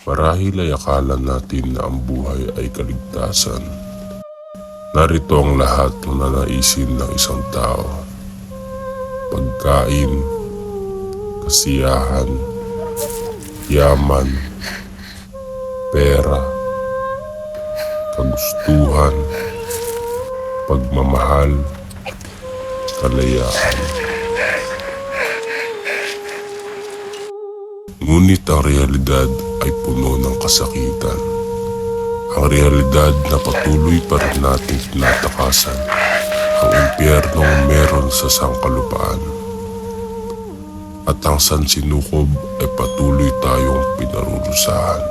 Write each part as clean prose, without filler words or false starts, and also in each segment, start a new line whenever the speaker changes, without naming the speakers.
Marahil ay akala natin na ang buhay ay kaligtasan. Narito ang lahat ng nanaisin ng isang tao. Pagkain, kasiyahan, yaman, pera, kagustuhan, pagmamahal, kalayaan. Ngunit ang realidad ay puno ng kasakitan. Ang realidad na patuloy pa rin natin tinatakasan, ang impyernong meron sa sangkalupaan. At ang sansinukob ay patuloy tayong pinarurusahan.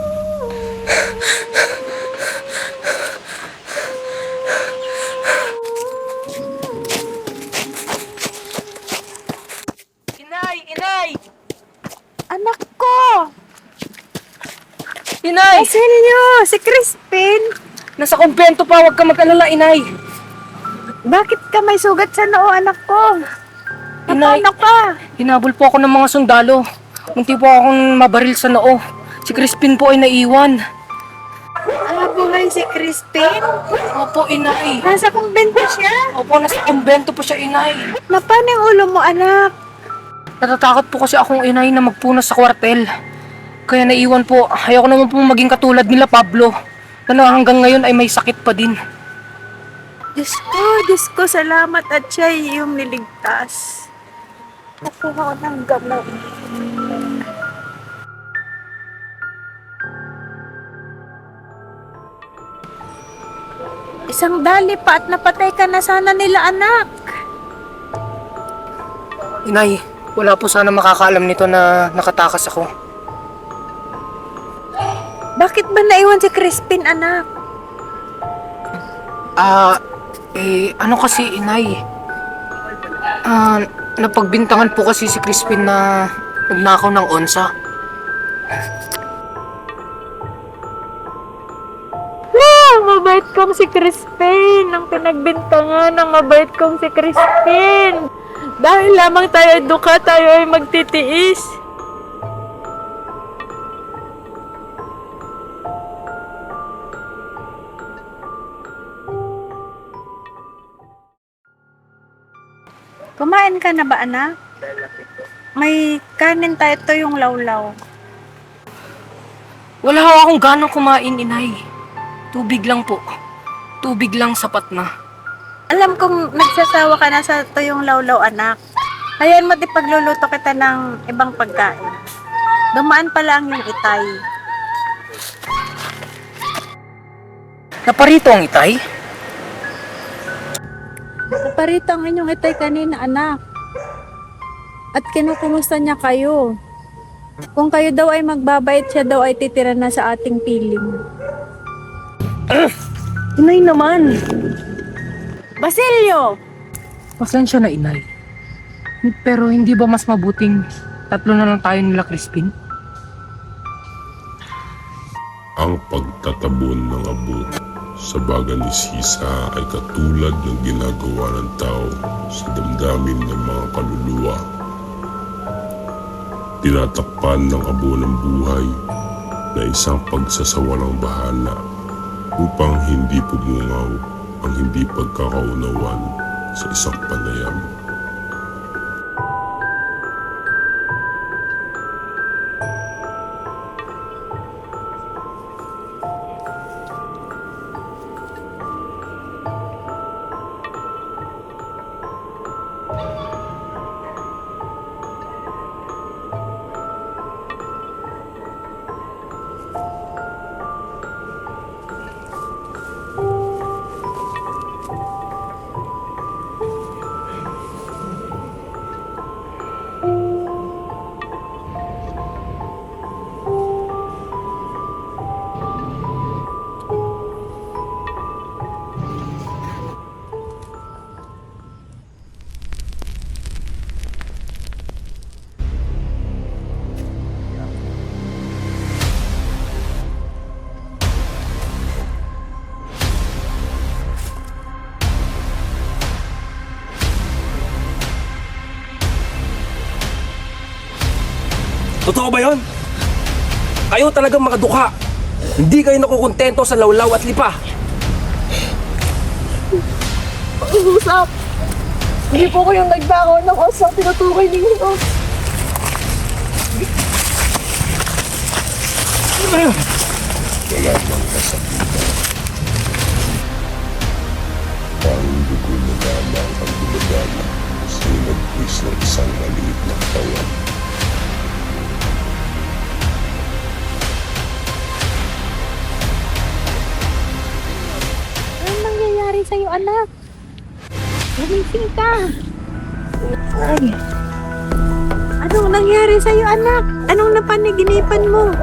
Inay! Inay!
Anak ko!
Inay!
Basilio! Si Crispin!
Nasa kumbento pa, huwag ka mag-alala, Inay!
Bakit ka may sugat sa noo, anak ko?
Inay,
Paano ka?
hinabol po ako ng mga sundalo. Munti po akong mabaril sa noo. Si Crispin po ay naiwan.
Buhay si Crispin?
Opo, Inay.
Nasa kumbento siya?
Opo, nasa kumbento po siya, Inay.
Paano yung ulo mo, anak?
Natatakot po kasi akong Inay na magpunas sa kwartel. Kaya naiwan po. Ayoko naman po maging katulad nila Pablo, na hanggang ngayon ay may sakit pa din.
Diyos ko, salamat at siya yung niligtas. Nakuha ko ng gamot. Isang dali pa at napatay ka na sana nila, anak.
Inay, wala po sana makakaalam nito na nakatakas ako.
Bakit ba naiwan si Crispin, anak?
Ano kasi, Inay? Napagbintangan po kasi si Crispin na nagnakaw ng onsa.
Mabait kong si Crispin. Ang pinagbintangan ng mabait kong si Crispin. Dahil lamang tayo ay duka, tayo ay magtitiis. Kumain ka na ba, anak? May kanin tayo, ito yung lawlaw.
Wala ho akong ganang kumain, Inay. Tubig lang po. Tubig lang sapat na.
Alam kong nagsasawa ka na sa tuyong lawlaw, anak. Hayaan mo't ipagluluto kita ng ibang pagkain. Dumaan pa lang yung itay.
Naparito ang Itay?
Naparito ang inyong itay kanina, anak. At kinukumusta niya kayo. Kung kayo daw ay magbabait, siya daw ay titira na sa ating piling.
Inay naman.
Basilio!
Pasensya na, Inay. Pero hindi ba mas mabuting tatlo na lang tayo nila Crispin?
Ang pagtatabon ng abo sa baga ni Sisa ay katulad ng ginagawa ng tao sa damdamin ng mga kaluluwa. Tinatakpan ng abo ng buhay na isang pagsasawalang bahala upang hindi pumungaw ang hindi pagkakaunawan sa isang panayam.
Totoo ba yon? Kayo talagang mga dukha. Hindi kayo nakukontento sa lawlaw at lipa.
Usap! Hindi po ko yung nagbakaw ng usap. Tinutukoy ninyo.
Wala mang kasakitan. Parang dugo na lamang ang gumagana sa nagpis ng isang maliit na katawan.
Anong nangyayari sa'yo, anak? Gumising ka! Ay. Anong nangyari sa'yo, anak? Anong napanaginipan mo?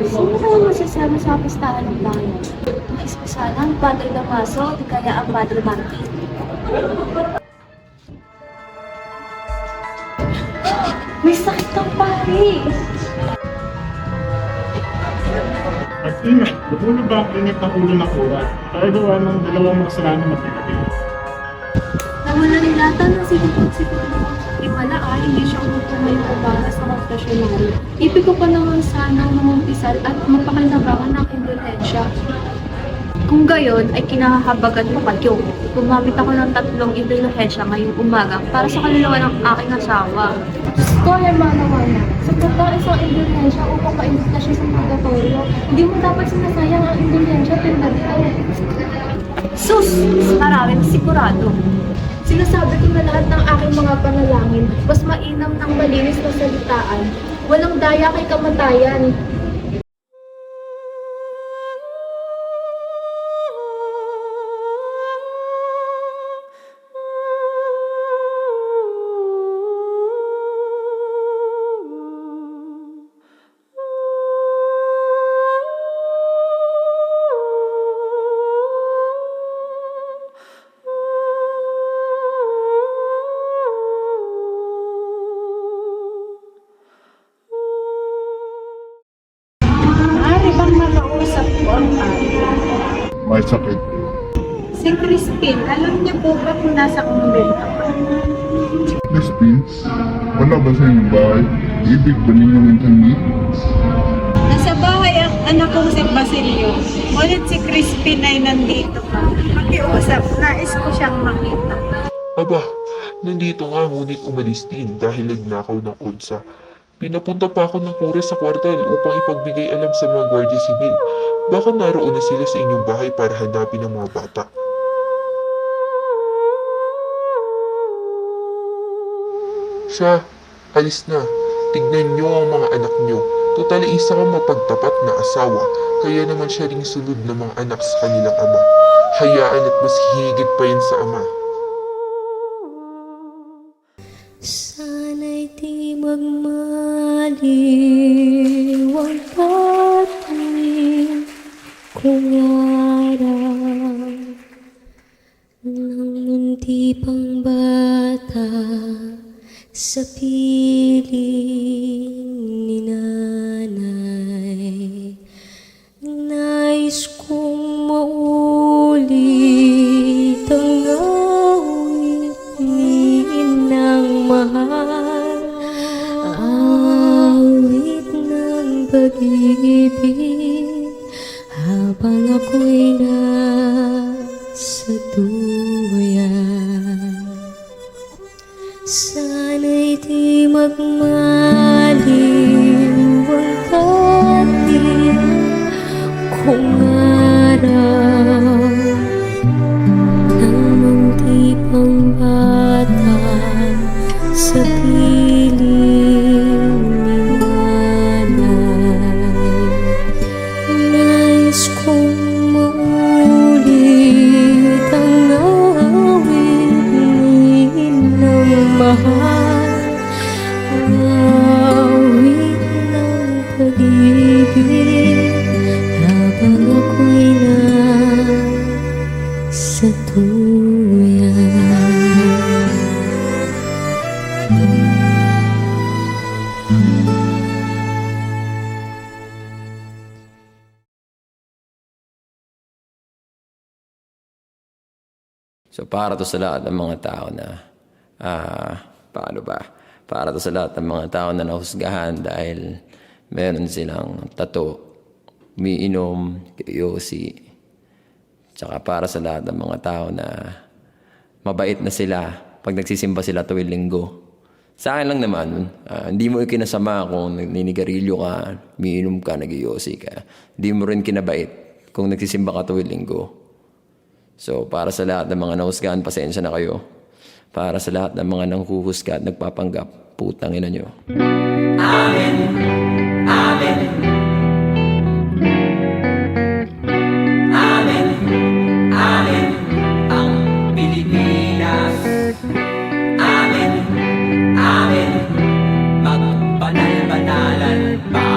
Sino kaya masasama sa kapistahan ng bayan? Ang isa sana ang Padre Damaso, di kaya ang Padre Martin. May sakit kang pare!
At ina, napuno ba ang init ng ulo na kurat? Kaya gawa ng dalawang makasalanan magkakapit.
Nawala ni Lata ng sikip-sikip mo. Di pala hindi siya umupo ngayong umaga sa konfesyonaryo. Ibig ko pa naman sanang mamumpisal at mapakinabangan ng indulhensya. Kung gayon ay kinakahabagan mo kayo. Gumamit ako ng 3 indulhensya ngayong umaga para sa kaluluwa ng aking asawa. Gusto, hermano Juana, sagot ang isang indulhensya upang mainit na siya sa purgatorio. Hindi mo dapat sinasayang ang indulhensya tulad ito. Sus! Maraming sigurado. Sinasabi ko na lahat ng aking mga panalangin, mas mainam ng malinis na salitaan. Walang daya kay kamatayan.
May sakit.
Si Crispin, alam niyo po ba kung nasa kumbento pa?
Crispin, wala ba sa inyong bahay? Ibig ba ninyong intindi?
Nasa bahay ang anak kong si Basilio. Ngunit si Crispin ay nandito pa. Pakiusap, nais ko siyang makita.
Aba, nandito nga ngunit umalis din dahil nagnakaw ng kutsa. Pinapunta pa ako ng pure sa kwartel upang ipagbigay alam sa mga Guardia Civil. Baka naroon na sila sa inyong bahay para hanapin ang mga bata. Siya, alis na. Tignan niyo ang mga anak niyo. Total isa kang mapagtapat na asawa, kaya naman siya ring sunod ng mga anak sa kanilang ama. Hayaan at mas higit pa yan sa ama.
Sana'y di magmaliw ang patuloy kung araw ng munti pang bata sa piling ni nanay. Nais kong maulit ang awit ni inang mahal, awit ng pag-ibig habang ako'y nasa duyan. Sana'y di magmaliw ang dati kung araw
So para to sa lahat ng mga tao na, paano ba? Para to sa lahat ng mga tao na nahusgahan dahil meron silang tato, umiinom, yosi. Tsaka para sa lahat ng mga tao na mabait na sila pag nagsisimba sila tuwing linggo. Sa akin lang naman, hindi mo ikinasama kung ninigarilyo ka, umiinom ka, nag-yosi ka. Hindi mo rin kinabait kung nagsisimba ka tuwing linggo. So, para sa lahat ng mga nahusgahan, pasensya na kayo. Para sa lahat ng mga nanghuhusga at nagpapanggap, putang ina nyo.
Amen. Amen. Amen. Amen. Ang Pilipinas. Amen. Amen. Magbanal-banalan pa.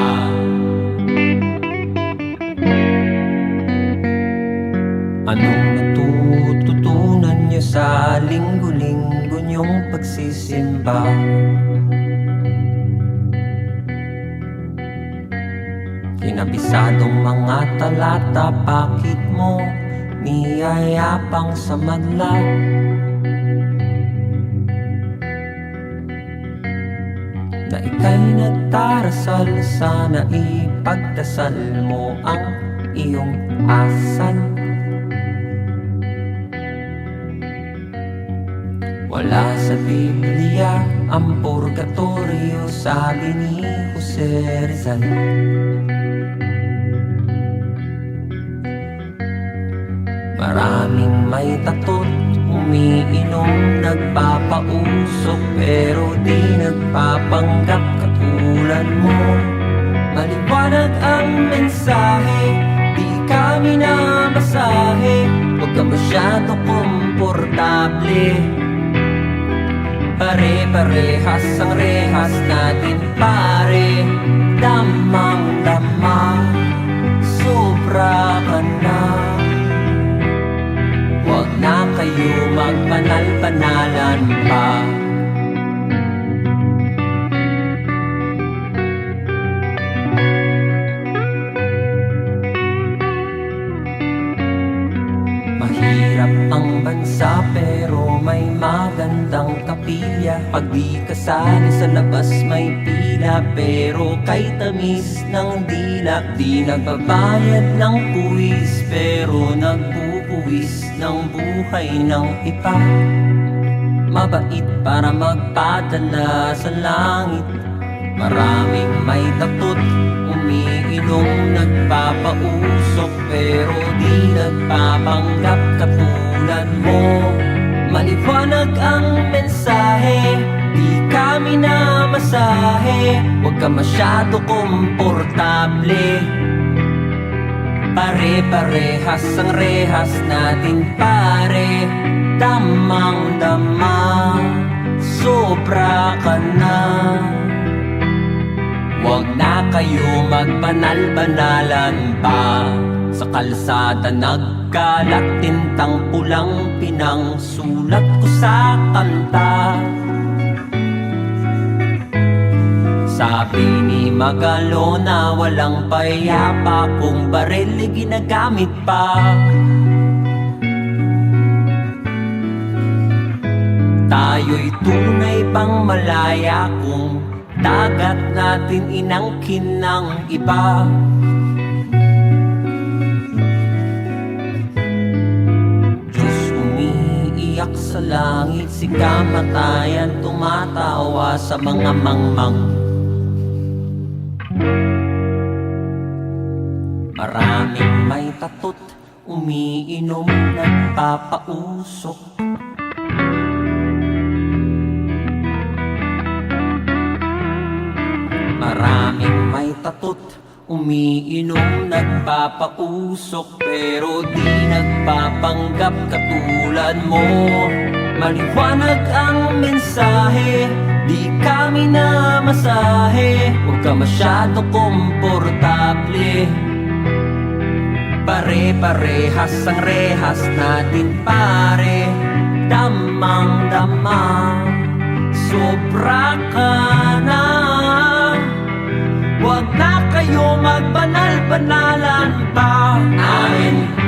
Anong natututunan niyo sa linggo-linggo niyong pagsisimba? Kinabisadong mga talata, bakit mo niyayapang sa madla? Na ika'y nagdarasal, sana ipagdasal mo ang iyong asal. Wala sa Biblia ang purgatorio, sabi ni Jose Rizal. Maraming may tatot, umiinom, nagpapausok, pero di nagpapanggap katulad mo. Maliwanag ang mensahe, di kami na masahe, huwag ka masyado komportable. Pare-parehas ang rehas natin pare, damang-dama, sobra ka na. Huwag na kayo magbanal-banalan pa. Mahirap ang bansa pero may magandang kapilya. Pag di kasali sa labas may pila, pero kay tamis ng dila. Di nagbabayad ng buwis pero nagbubuwis ng buhay ng iba. Mabait para magpadala sa langit. Maraming may tatot, umiinom, nagpapausok, pero di nagpapanggap katulad mo. Maliwanag ang mensahe, di kami na masahe, huwag ka masyado komportable. Pare-parehas ang rehas natin pare, damang-dama, sobra ka na. Huwag na kayo magbanal-banalan pa. Sa kalsada nagkalat, tintang pulang pinangsulat ko sa kanta. Sabi ni Magalona, walang payapa kung baril ginagamit pa. Tayo'y tunay pang malaya kung dagat natin inangkin ng iba. Diyos umiiyak sa langit, si kamatayan tumatawa sa mga mangmang. Maraming may tatot, umiinom, nagpapausok. Maraming may tatot, umiinom, nagpapausok, pero di nagpapanggap katulad mo. Maliwanag ang mensahe, di kami na masahe, huwag ka masyado komportable. Pare-parehas ang rehas natin pare, damang-dama, sobra ka na. Huwag na kayo magbanal-banalan pa. Amen.